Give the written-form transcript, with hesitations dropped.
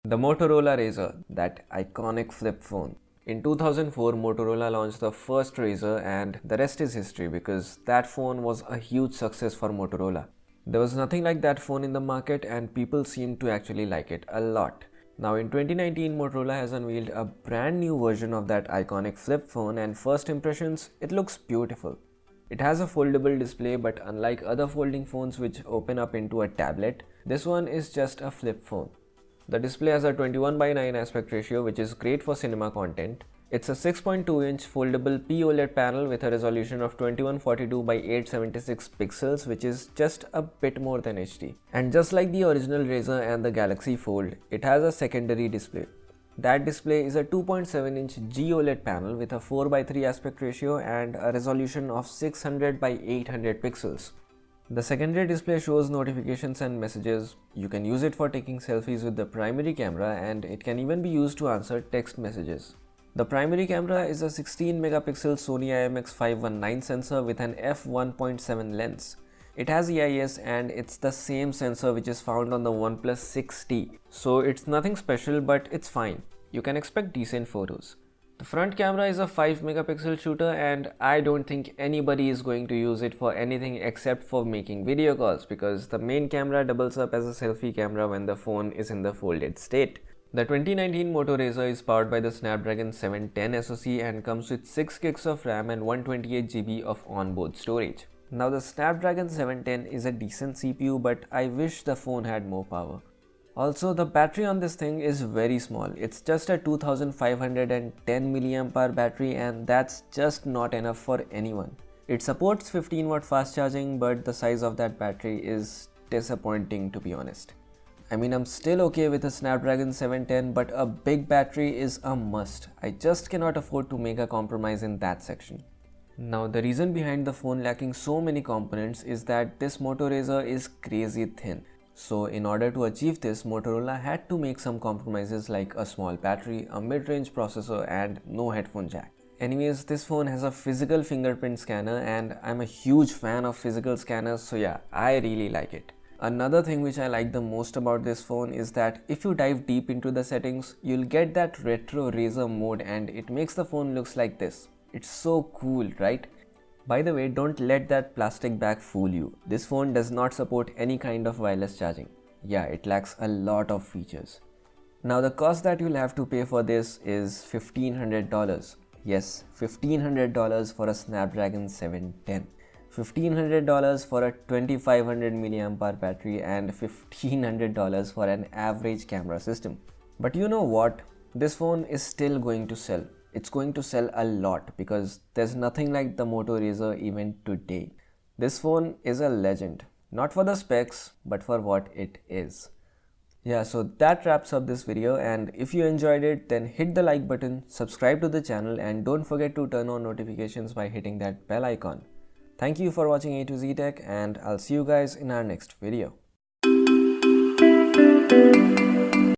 The Motorola Razr, that iconic flip phone. In 2004, Motorola launched the first Razr and the rest is history because that phone was a huge success for Motorola. There was nothing like that phone in the market and people seemed to actually like it a lot. Now in 2019, Motorola has unveiled a brand new version of that iconic flip phone and first impressions, it looks beautiful. It has a foldable display, but unlike other folding phones which open up into a tablet, this one is just a flip phone. The display has a 21:9 aspect ratio, which is great for cinema content. It's a 6.2-inch foldable POLED panel with a resolution of 2142 by 876 pixels, which is just a bit more than HD. And just like the original Razr and the Galaxy Fold, it has a secondary display. That display is a 2.7-inch GOLED panel with a 4:3 aspect ratio and a resolution of 600 by 800 pixels. The secondary display shows notifications and messages. You can use it for taking selfies with the primary camera, and it can even be used to answer text messages. The primary camera is a 16 megapixel Sony IMX519 sensor with an f1.7 lens. It has EIS and it's the same sensor which is found on the OnePlus 6T. So it's nothing special, but it's fine. You can expect decent photos. The front camera is a 5 megapixel shooter and I don't think anybody is going to use it for anything except for making video calls because the main camera doubles up as a selfie camera when the phone is in the folded state. The 2019 Moto Razr is powered by the Snapdragon 710 SoC and comes with 6 gigs of RAM and 128 GB of onboard storage. Now the Snapdragon 710 is a decent CPU, but I wish the phone had more power. Also, the battery on this thing is very small. It's just a 2510 mAh battery and that's just not enough for anyone. It supports 15 watt fast charging, but the size of that battery is disappointing, to be honest. I mean, I'm still okay with a Snapdragon 710, but a big battery is a must. I just cannot afford to make a compromise in that section. Now, the reason behind the phone lacking so many components is that this Moto Razr is crazy thin. So in order to achieve this, Motorola had to make some compromises like a small battery, a mid-range processor and no headphone jack. Anyways, this phone has a physical fingerprint scanner and I'm a huge fan of physical scanners, so yeah, I really like it. Another thing which I like the most about this phone is that if you dive deep into the settings, you'll get that retro Razr mode and it makes the phone looks like this. It's so cool, right? By the way, don't let that plastic back fool you. This phone does not support any kind of wireless charging. Yeah, it lacks a lot of features. Now the cost that you'll have to pay for this is $1,500. Yes, $1,500 for a Snapdragon 710. $1,500 for a 2500 mAh battery and $1,500 for an average camera system. But you know what? This phone is still going to sell. It's going to sell a lot because there's nothing like the Moto Razr even today. This phone is a legend, not for the specs, but for what it is. Yeah, so that wraps up this video, and if you enjoyed it, then hit the like button, subscribe to the channel, and don't forget to turn on notifications by hitting that bell icon. Thank you for watching A to Z Tech, and I'll see you guys in our next video.